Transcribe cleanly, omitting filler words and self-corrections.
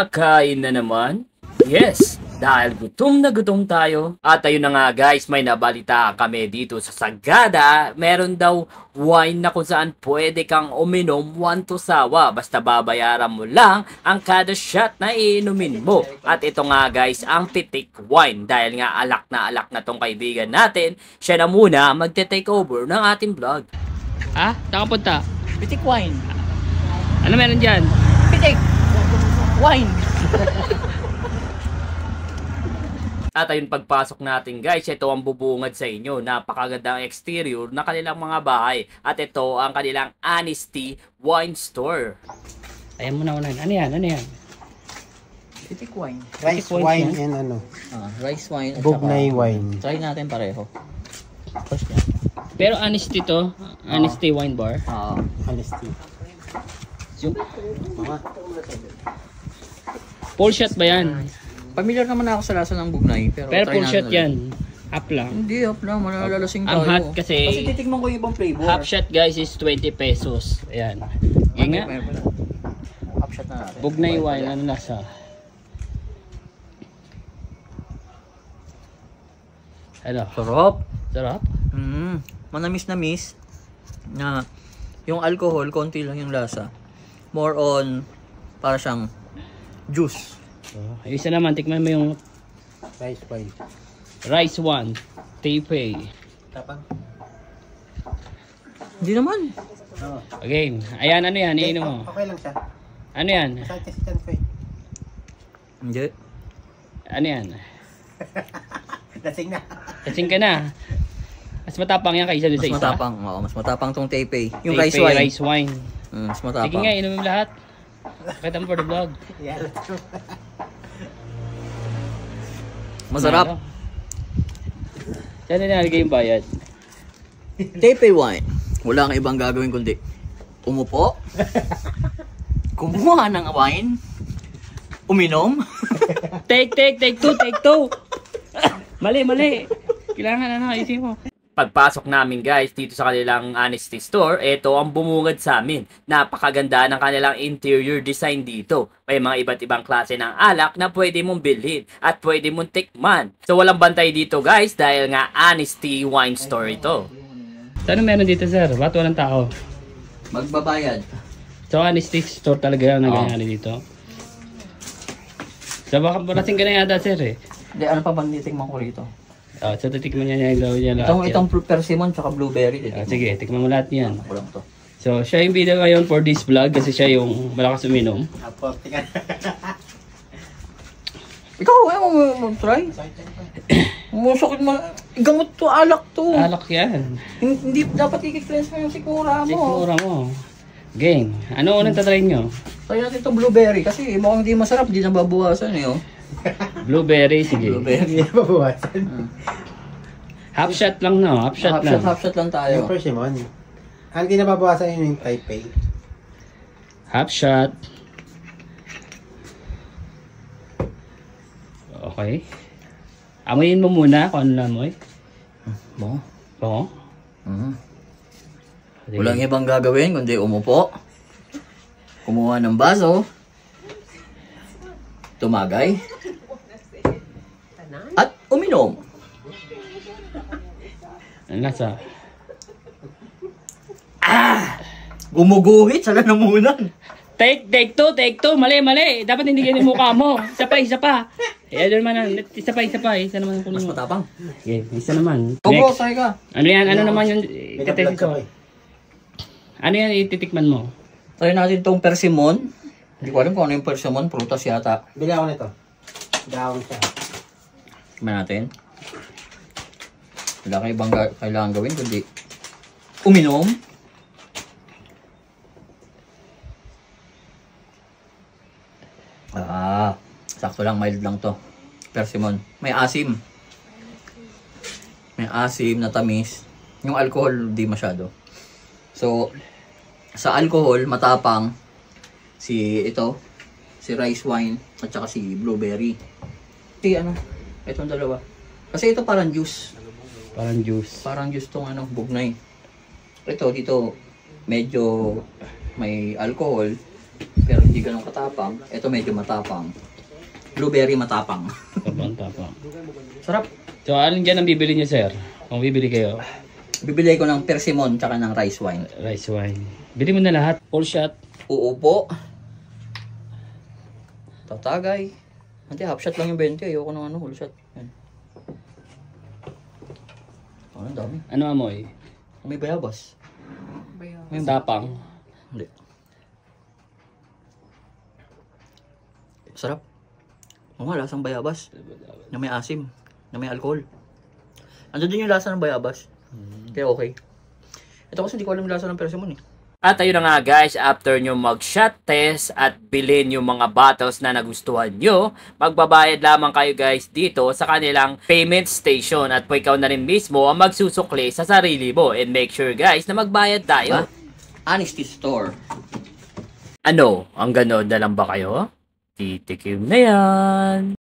Kakain na naman? Yes, dahil gutom na gutom tayo. At ayun na nga guys, may nabalita kami dito sa Sagada. Meron daw wine na kung saan pwede kang uminom 1 to sawa. Basta babayaran mo lang ang kada shot na iinumin mo. At ito nga guys, ang titik wine. Dahil nga alak na tong kaibigan natin, siya na muna magte-take over ng ating vlog. Ah? Saan ka punta? Pitik wine. Ano meron dyan? Pitik wine. At ayun, pagpasok natin guys, ito ang bubungad sa inyo. Napakagandang exterior na kanilang mga bahay. At ito ang kanilang Honesty Wine Store. Ayan muna unahin. Ano yan? Ano yan? Pitik wine. Rice Pitik wine wine yan? and ano? Rice wine at Bugnay saka, wine. Try natin pareho. First Pero honesty to. Honesty wine bar. Honesty. Yung Mga. full shot ba yan? Familiar naman ako sa lasa ng bugnay. Pero try Pero full natin shot ulit. yan. Half lang. Hindi, up lang. Malalalasing Ang tayo. hot kasi titikman ko yung ibang flavor. half shot guys is 20 pesos. Ayan. Yan nga. Half shot na natin. Bugnay wine. Ano lasa? Ano? Sarap. Sarap? Manamis-namis. Na yung alcohol, konti lang yung lasa. More on, para siyang juice. Yung isa naman, tikman mo yung Rice wine. rice one. Taipei. Tapang. Hindi naman. Okay. Ayan, ano yan? Iinom mo. Okay lang siya. Ano yan? Masakit kasi dyan ko eh. Hindi. Ano yan? Lasing na. Kasing ka na. Mas matapang yan kaysa doon sa Mas isa. matapang. Oo, mas matapang tong Taipei. Yung Taipei, rice wine. rice wine. Mas Sige matapang. nga, inumin mo lahat. Pakita mo for the vlog. Yeah. Masarap. Saan na nalagay yung bayad? Taipei wine. Wala kang ibang gagawin kundi umupo, kumuha ng wine, uminom. Take two. Mali. Kailangan isip mo. Pagpasok namin guys dito sa kanilang Honesty Store, ito ang bumungad sa amin. Napakaganda ng kanilang interior design dito. May mga iba't ibang klase ng alak na pwede mong bilhin at pwede mong tikman. So walang bantay dito guys dahil nga Honesty Wine Store ito. Saan meron dito sir? Ba't walang tao? Magbabayad. So honesty store talaga ang nangyayari dito. So baka parating ka na yata sir eh. Hindi, ano pa bang titikman ko rito? So titikman niya yung gawin niya lahat. Itong persimmon tsaka blueberry. Sige, tikman mo lahat yan. Ako lang to. So siya yung video ngayon for this vlog kasi siya yung malakas uminom. Aporte ka. Ikaw, ayaw mo mag-try? Masakit mo. Gamot to, alak to. Alak yan. Hindi dapat i-cleanse mo yung sikmura mo. Sikmura mo. Game. Ano unang tatry nyo? Try natin itong blueberry kasi mukhang hindi masarap, hindi nababawasan eh. Oh. Blueberry, sige. Blueberry. Hindi mabawasan. Half shot lang no? Half shot lang. Half shot lang tayo. Yung persimmon. Ang hindi nababawasan yun yung Taipei. Half shot. Okay. Amoyin mo muna kung ano na amoy. Mo? Oo. Sige. Walang ibang gagawin kundi umupo, kumuha ng baso, tumagay, at uminom. Ano nasa? Gumuguhit sa lalamunan. Take two. Mali. Dapat hindi ganyan yung mukha mo. Isa pa. Ano naman, isa pa. Isa naman ang kunin Mas mo. matapang. Okay, isa naman. Opo, Next. try ka. Ano yan? Ano naman yung Pinablog itetest ka ko? pa eh. Ano yan ititikman mo? Try natin itong persimmon. Hindi ko alam kung ano yung persimmon. Prutas yata. Bili ako nito. Dahon siya. Tignan natin. Wala kang ibang kailangan gawin kundi uminom. Sakto lang, mild lang to. Persimmon. May asim. May asim na tamis. Yung alcohol, di masyado. So, sa alcohol, matapang si rice wine at saka si blueberry. Itong dalawa. Kasi ito parang juice. Parang juice. Parang juice tong bugnay. Ito, dito, medyo may alcohol, pero hindi ganun katapang. Ito medyo matapang. Blueberry matapang. Tapang. Sarap. So, alin dyan ang bibili niyo, sir? Kung bibili kayo, Bibili ko ng persimmon tsaka ng rice wine. rice wine. Bili mo na lahat. Full shot. Uupo. Tatagay. Hindi, half shot lang yung 20. Ayoko ng whole shot. Yan. Ang dami. Ano amoy? May bayabas. Tapang. Hindi. Sarap. Oo nga, lasang bayabas. Na may asim. Na may alcohol. Andun din yung lasa ng bayabas. Kaya okay. Ito kasi hindi ko alam yung lasa ng persimmon eh. At ayun na nga guys, after nyo mag-shot test at bilhin yung mga bottles na nagustuhan nyo, magbabayad lamang kayo guys dito sa kanilang payment station at po ikaw na rin mismo ang magsusukli sa sarili mo. And make sure guys na magbayad tayo. Honesty Store. Ano? Ang gano'n na lang ba kayo? Titikim na yan!